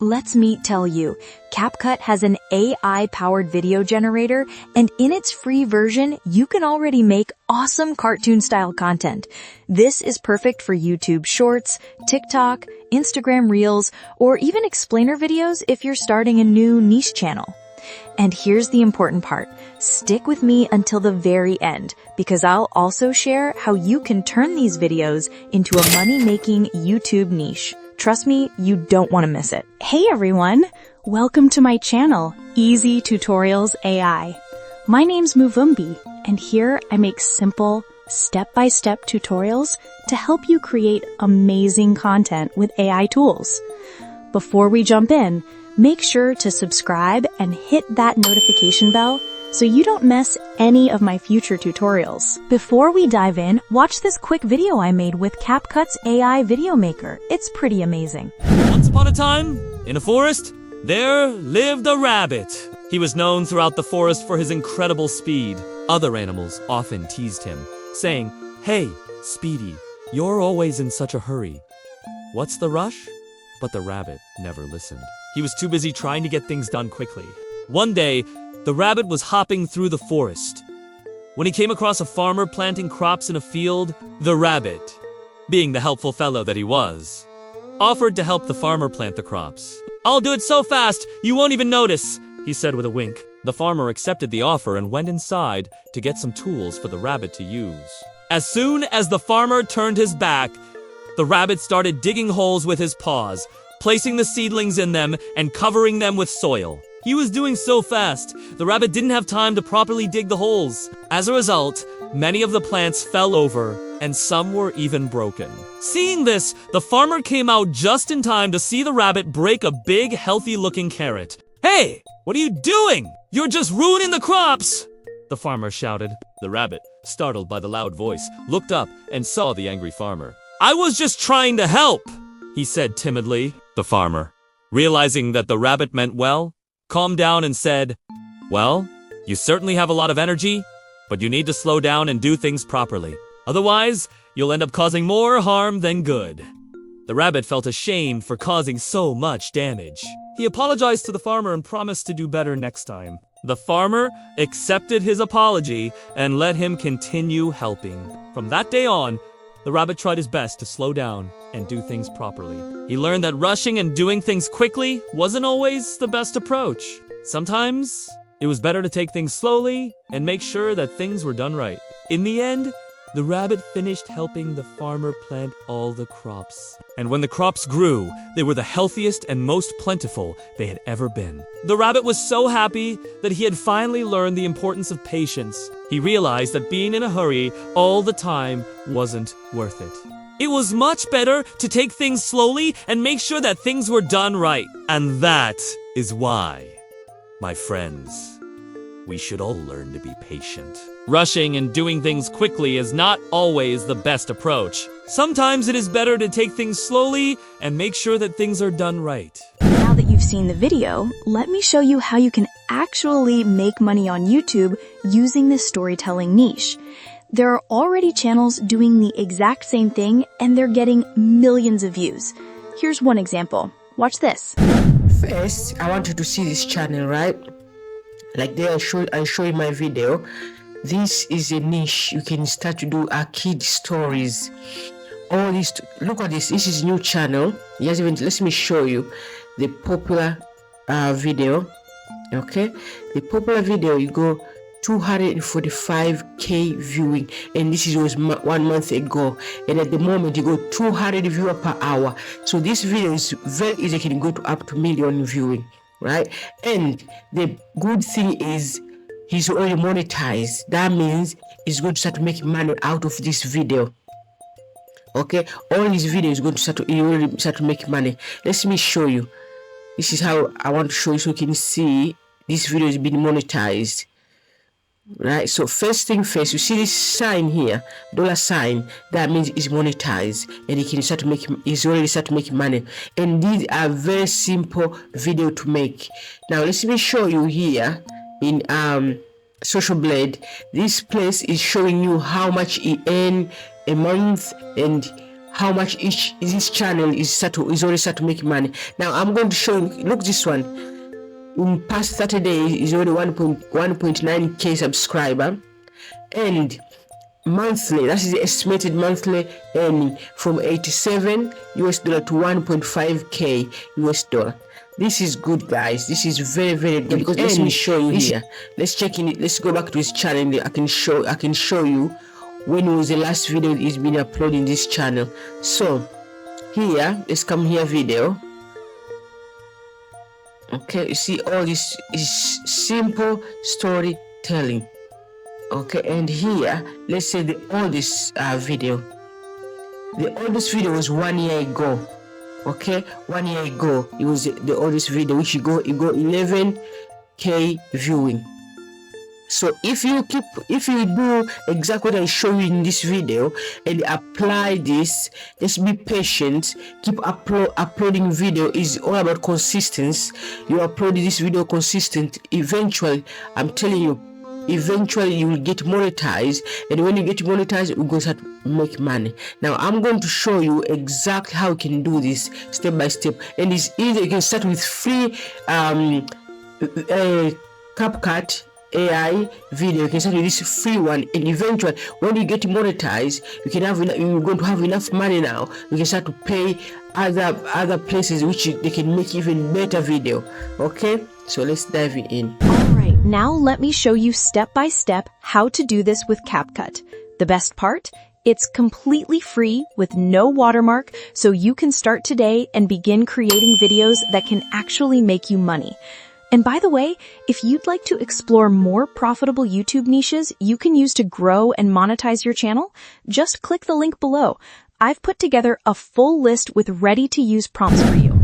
Let's me tell you, CapCut has an AI-powered video generator, and in its free version, you can already make awesome cartoon-style content. This is perfect for YouTube Shorts, TikTok, Instagram Reels, or even explainer videos if you're starting a new niche channel. And here's the important part. Stick with me until the very end, because I'll also share how you can turn these videos into a money-making YouTube niche. Trust me, you don't want to miss it. Hey everyone! Welcome to my channel, Easy Tutorials AI. My name's Muvumbi, and here I make simple, step-by-step tutorials to help you create amazing content with AI tools. Before we jump in, make sure to subscribe and hit that notification bell so you don't miss any of my future tutorials. Before we dive in, watch this quick video I made with CapCut's AI Video Maker. It's pretty amazing. Once upon a time, in a forest, there lived a rabbit. He was known throughout the forest for his incredible speed. Other animals often teased him, saying, "Hey, Speedy, you're always in such a hurry. What's the rush?" But the rabbit never listened. He was too busy trying to get things done quickly. One day, the rabbit was hopping through the forest. When he came across a farmer planting crops in a field, the rabbit, being the helpful fellow that he was, offered to help the farmer plant the crops. "I'll do it so fast, you won't even notice," he said with a wink. The farmer accepted the offer and went inside to get some tools for the rabbit to use. As soon as the farmer turned his back, the rabbit started digging holes with his paws, placing the seedlings in them and covering them with soil. He was doing so fast, the rabbit didn't have time to properly dig the holes. As a result, many of the plants fell over, and some were even broken. Seeing this, the farmer came out just in time to see the rabbit break a big, healthy-looking carrot. "Hey, what are you doing? You're just ruining the crops!" the farmer shouted. The rabbit, startled by the loud voice, looked up and saw the angry farmer. "I was just trying to help," he said timidly. The farmer, realizing that the rabbit meant well, calmed down and said, "Well, you certainly have a lot of energy, but you need to slow down and do things properly. Otherwise, you'll end up causing more harm than good." The rabbit felt ashamed for causing so much damage. He apologized to the farmer and promised to do better next time. The farmer accepted his apology and let him continue helping. From that day on, the rabbit tried his best to slow down and do things properly. He learned that rushing and doing things quickly wasn't always the best approach. Sometimes, it was better to take things slowly and make sure that things were done right. In the end, the rabbit finished helping the farmer plant all the crops. And when the crops grew, they were the healthiest and most plentiful they had ever been. The rabbit was so happy that he had finally learned the importance of patience. He realized that being in a hurry all the time wasn't worth it. It was much better to take things slowly and make sure that things were done right. And that is why, my friends, we should all learn to be patient. Rushing and doing things quickly is not always the best approach. Sometimes it is better to take things slowly and make sure that things are done right. Now that you've seen the video, let me show you how you can actually make money on YouTube using this storytelling niche. There are already channels doing the exact same thing, and they're getting millions of views. Here's one example. Watch this. First, I want you to see this channel, right? Like there I show you my video. This is a niche. You can start to do kid stories. All this, look at this. This is a new channel. Yes, even let me show you the popular video. Okay, the popular video, you go 245k viewing, and this was 1 month ago, and at the moment you go 200 viewers per hour. So this video is very easy, can go to up to million viewing, right? And the good thing is he's already monetized. That means he's going to start making money out of this video. Okay, all his videos is going to start to make money. Let me show you. This is how I want to show you so you can see this video is being monetized. Right, so first thing first, you see this sign here, $sign, that means it's monetized, and he can start to make, he's already started making money. And these are very simple video to make. Now let me show you here in Social Blade. This place is showing you how much he earned a month and how much this channel is already start to make money. Now I'm going to show you. Look, this one in past 30 days is already 1.9k subscriber, and monthly, that is the estimated monthly earning from $87 to 1.5k US. This is good, guys. This is very, very good. Because let me show you here. Let's check in it. Let's go back to his channel. I can show you when was the last video he's been uploading this channel. So here, let's come here, video. Okay, you see all this is simple storytelling. Okay, and here, let's say the oldest video. The oldest video was 1 year ago. Okay, 1 year ago, it was the oldest video, which it go 11k viewing. So if you do exactly what I show you in this video and apply this, just be patient, keep uploading video. Is all about consistency. You upload this video consistent, eventually, I'm telling you, eventually you will get monetized, and when you get monetized, you're going to start to make money. Now I'm going to show you exactly how you can do this step by step, and it's easy. You can start with free CapCut AI video. You can start with this free one, and eventually when you get monetized, you're going to have enough money. Now you can start to pay other places which they can make even better video. Okay, so let's dive in. Alright, now let me show you step by step how to do this with CapCut. The best part? It's completely free with no watermark, so you can start today and begin creating videos that can actually make you money. And by the way, if you'd like to explore more profitable YouTube niches you can use to grow and monetize your channel, just click the link below. I've put together a full list with ready-to-use prompts for you.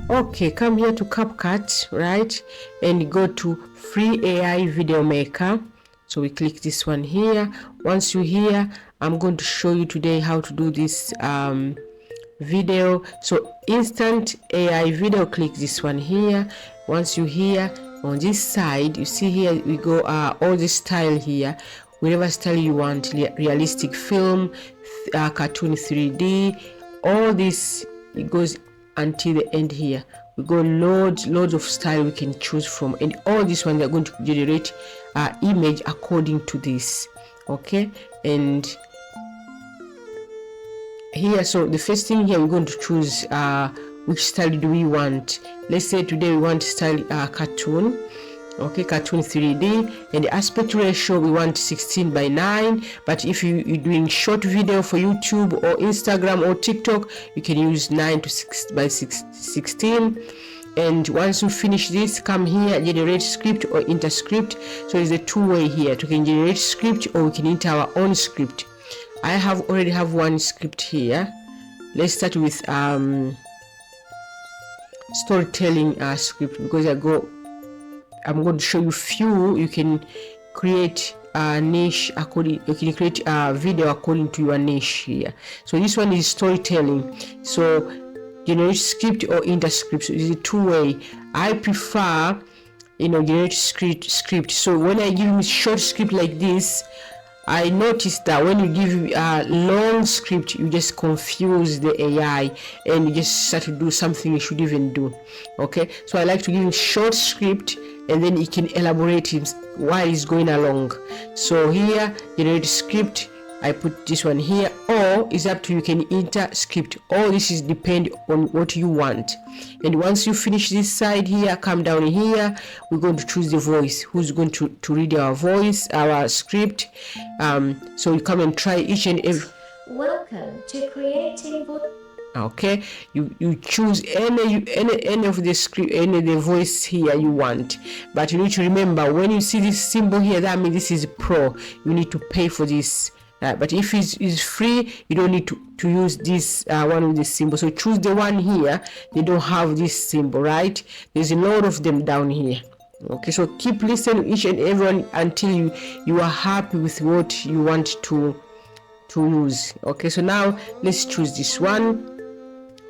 Okay, come here to CapCut, right? And go to Free AI Video Maker. So we click this one here. Once you're here, I'm going to show you today how to do this video. So Instant AI Video, click this one here. Once you're here, on this side, you see here, we go all this style here. Whatever style you want, realistic film, cartoon 3D, all this, it goes until the end here. We go loads of style we can choose from, and all this one they're going to generate image according to this. Okay, and here, so the first thing here, we're going to choose which style do we want. Let's say today we want style cartoon. Okay, cartoon 3D, and the aspect ratio we want 16:9. But if you're doing short video for YouTube or Instagram or TikTok, you can use 9:16. And once you finish this, come here, generate script or enter script. So it's a two-way here. You can generate script or we can enter our own script. I already have one script here. Let's start with storytelling script, because I'm going to show you few. You can create a niche according. You can create a video according to your niche here. So this one is storytelling. So generate script or enter script. So it's a two-way. I prefer, generate script. So when I give you short script like this, I noticed that when you give a long script, you just confuse the AI and you just start to do something you should even do. Okay, so I like to give him short script, and then he can elaborate while he's going along. So here, generate script, I put this one here, or it's up to you, can enter script. All this is depend on what you want. And once you finish this side here, come down here, we're going to choose the voice. Who's going to read our voice, our script? So you come and try each and every. Welcome to creating. Okay, you choose any of the script, any of the voice here you want, but you need to remember, when you see this symbol here, that means this is pro. You need to pay for this. But if it's free, you don't need to use this one with this symbol. So choose the one here. They don't have this symbol, right? There's a lot of them down here. Okay, so keep listening each and everyone until you are happy with what you want to use. Okay, so now let's choose this one.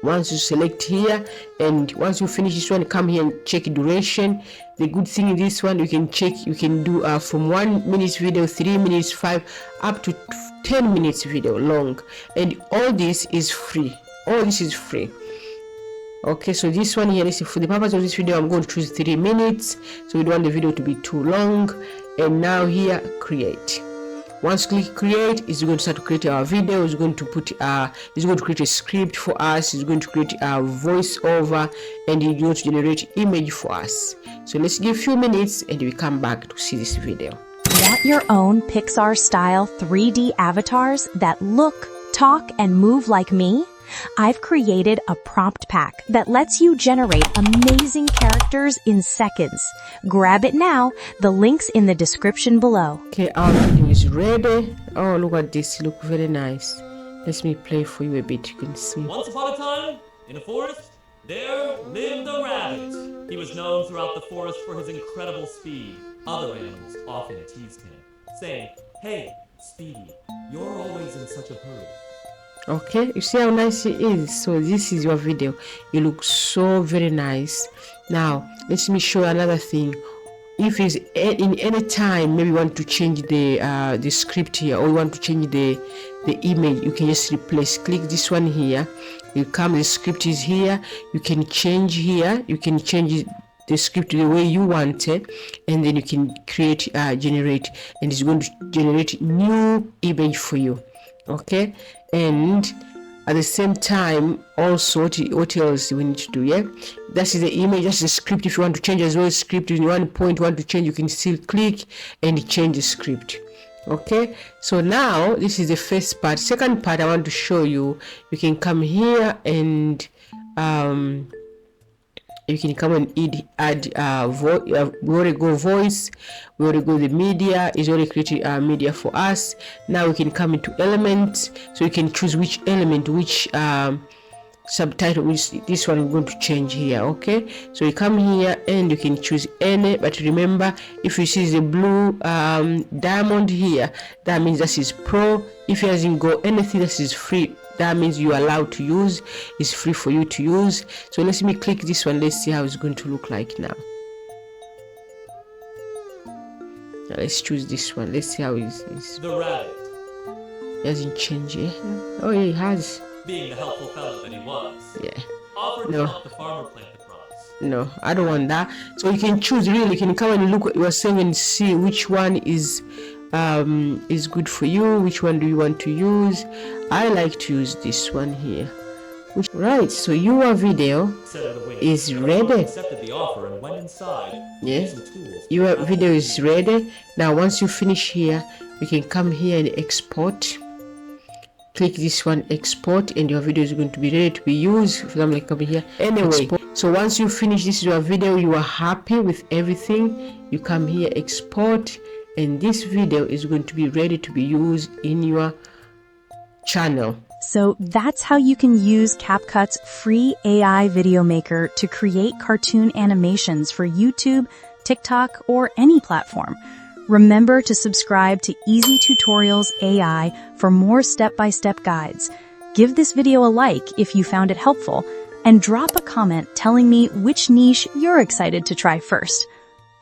Once you select here, and once you finish this one, come here and check duration. The good thing in this one, you can check, you can do from 1 minute video, 3 minutes, 5 up to 10 minutes video long, and all this is free. All this is free. Okay, so this one here, for the purpose of this video, I'm going to choose 3 minutes, so we don't want the video to be too long. And now here, create. Once click create, it's going to start to create our video. It's going to put it's going to create a script for us. It's going to create a voiceover, and it's going to generate image for us. So let's give a few minutes and we come back to see this video. Want your own Pixar style 3D avatars that look, talk, and move like me? I've created a prompt pack that lets you generate amazing characters in seconds. Grab it now. The link's in the description below. Okay, our video is ready. Oh, look at this. Look very nice. Let me play for you a bit. You can see. Once upon a time, in a forest, there lived a rabbit. He was known throughout the forest for his incredible speed. Other animals often teased him, saying, "Hey, Speedy, you're always in such a hurry." Okay, you see how nice it is. So this is your video. It looks so very nice. Now let me show you another thing. If it's in any time, maybe you want to change the script here, or you want to change the image, you can just replace. Click this one here. You come, the script is here. You can change here. You can change the script the way you want it, and then you can create generate, and it's going to generate new image for you. Okay, and at the same time also, what else we need to do? Yeah, that is the image, that's the script. If you want to change as well, script in one point you want to change, you can still click and change the script. Okay, so now this is the first part. Second part I want to show you, you can come here and you can come and add we already go voice, we already go the media, is already created media for us. Now we can come into elements, so you can choose which element, which subtitle, which this one we're going to change here. Okay, so you come here and you can choose any, but remember, if you see the blue diamond here, that means that is pro. If it hasn't got anything, that is free. That means you are allowed to use. It's free for you to use. So let me click this one. Let's see how it's going to look like now. Now let's choose this one. Let's see how it's. The rabbit. It hasn't changed yet. Oh yeah, it has. Being the helpful fellow that he was. Yeah. Offered to help the farmer plant the crops. No, I don't want that. So you can choose, really. You can come and look what you are saying and see which one is good for you. Which one do you want to use? I like to use this one here. Right, so your video is ready. Accepted the offer and went inside. Yes, your video is ready. Now once you finish here, you can come here and export. Click this one, export, and your video is going to be ready to be used. For example, like come here. Anyway, export. So once you finish this your video, you are happy with everything, you come here, export, and this video is going to be ready to be used in your channel. So that's how you can use CapCut's free AI video maker to create cartoon animations for YouTube, TikTok, or any platform. Remember to subscribe to Easy Tutorials AI for more step-by-step guides. Give this video a like if you found it helpful, and drop a comment telling me which niche you're excited to try first.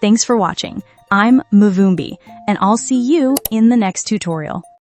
Thanks for watching. I'm Muvumbi, and I'll see you in the next tutorial.